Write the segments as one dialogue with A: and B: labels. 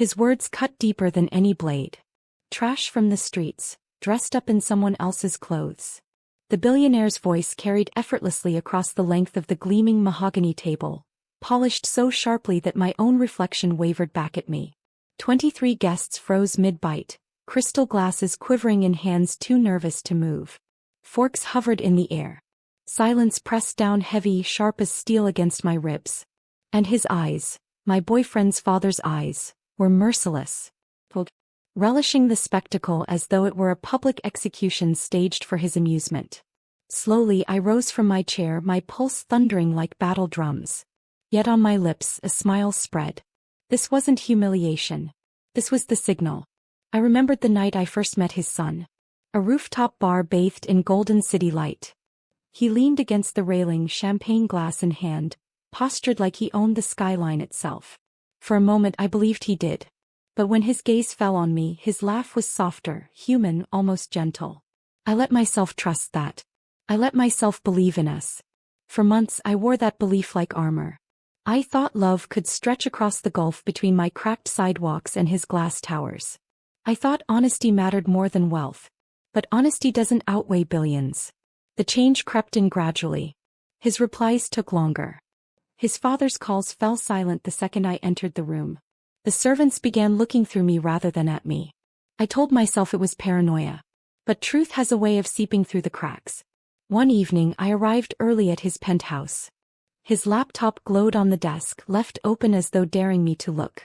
A: His words cut deeper than any blade. Trash from the streets, dressed up in someone else's clothes. The billionaire's voice carried effortlessly across the length of the gleaming mahogany table, polished so sharply that my own reflection wavered back at me. 23 guests froze mid-bite, crystal glasses quivering in hands too nervous to move. Forks hovered in the air. Silence pressed down heavy, sharp as steel against my ribs. And his eyes, my boyfriend's father's eyes, were merciless. Relishing the spectacle as though it were a public execution staged for his amusement. Slowly I rose from my chair, my pulse thundering like battle drums. Yet on my lips a smile spread. This wasn't humiliation. This was the signal. I remembered the night I first met his son. A rooftop bar bathed in golden city light. He leaned against the railing, champagne glass in hand, postured like he owned the skyline itself. For a moment I believed he did. But when his gaze fell on me, his laugh was softer, human, almost gentle. I let myself trust that. I let myself believe in us. For months I wore that belief like armor. I thought love could stretch across the gulf between my cracked sidewalks and his glass towers. I thought honesty mattered more than wealth. But honesty doesn't outweigh billions. The change crept in gradually. His replies took longer. His father's calls fell silent the second I entered the room. The servants began looking through me rather than at me. I told myself it was paranoia. But truth has a way of seeping through the cracks. One evening I arrived early at his penthouse. His laptop glowed on the desk, left open as though daring me to look.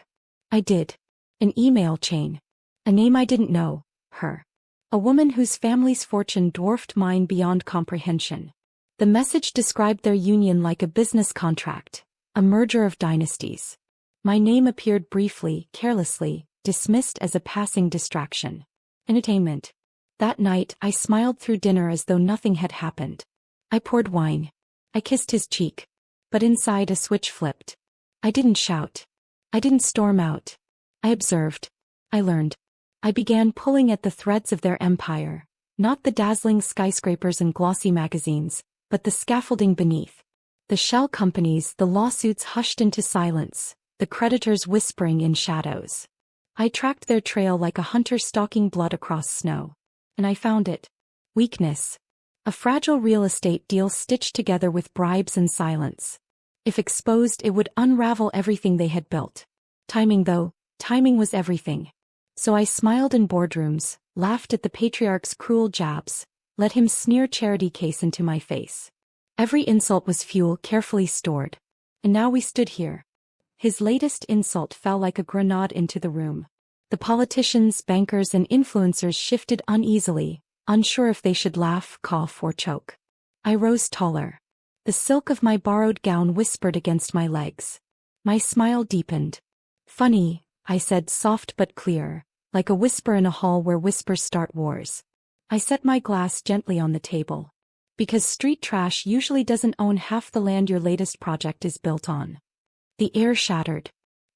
A: I did. An email chain. A name I didn't know, her. A woman whose family's fortune dwarfed mine beyond comprehension. The message described their union like a business contract, a merger of dynasties. My name appeared briefly, carelessly, dismissed as a passing distraction. Entertainment. That night I smiled through dinner as though nothing had happened. I poured wine. I kissed his cheek. But inside a switch flipped. I didn't shout. I didn't storm out. I observed. I learned. I began pulling at the threads of their empire, not the dazzling skyscrapers and glossy magazines, but the scaffolding beneath. The shell companies, the lawsuits hushed into silence, the creditors whispering in shadows. I tracked their trail like a hunter stalking blood across snow. And I found it. Weakness. A fragile real estate deal stitched together with bribes and silence. If exposed, it would unravel everything they had built. Timing though, timing was everything. So I smiled in boardrooms, laughed at the patriarch's cruel jabs, let him sneer charity case into my face. Every insult was fuel carefully stored. And now we stood here. His latest insult fell like a grenade into the room. The politicians, bankers, and influencers shifted uneasily, unsure if they should laugh, cough, or choke. I rose taller. The silk of my borrowed gown whispered against my legs. My smile deepened. Funny, I said, soft but clear, like a whisper in a hall where whispers start wars. I set my glass gently on the table. Because street trash usually doesn't own half the land your latest project is built on. The air shattered.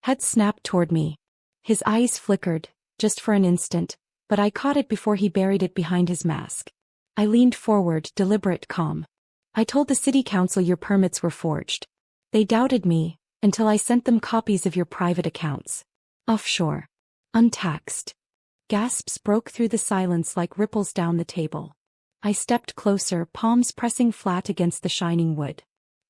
A: Head snapped toward me. His eyes flickered, just for an instant, but I caught it before he buried it behind his mask. I leaned forward, deliberate, calm. I told the city council your permits were forged. They doubted me, until I sent them copies of your private accounts. Offshore. Untaxed. Gasps broke through the silence like ripples down the table. I stepped closer, palms pressing flat against the shining wood.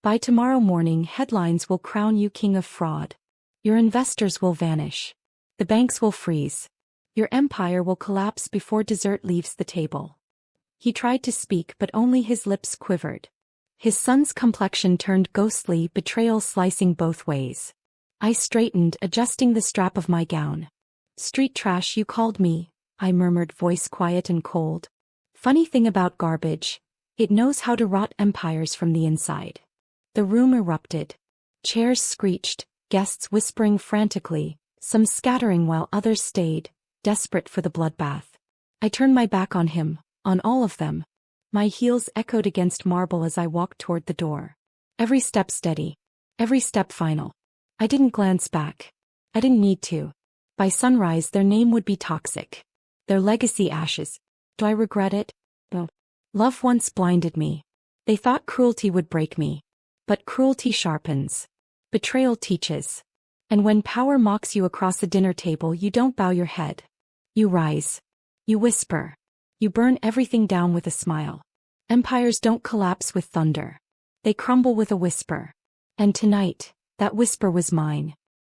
A: By tomorrow morning, headlines will crown you king of fraud. Your investors will vanish. The banks will freeze. Your empire will collapse before dessert leaves the table. He tried to speak, but only his lips quivered. His son's complexion turned ghostly, betrayal slicing both ways. I straightened, adjusting the strap of my gown. Street trash, you called me, I murmured, voice quiet and cold. Funny thing about garbage. It knows how to rot empires from the inside. The room erupted. Chairs screeched, guests whispering frantically, some scattering while others stayed, desperate for the bloodbath. I turned my back on him, on all of them. My heels echoed against marble as I walked toward the door. Every step steady. Every step final. I didn't glance back. I didn't need to. By sunrise their name would be toxic. Their legacy ashes. Do I regret it? No. Love once blinded me. They thought cruelty would break me. But cruelty sharpens. Betrayal teaches. And when power mocks you across the dinner table, you don't bow your head. You rise. You whisper. You burn everything down with a smile. Empires don't collapse with thunder. They crumble with a whisper. And tonight, that whisper was mine.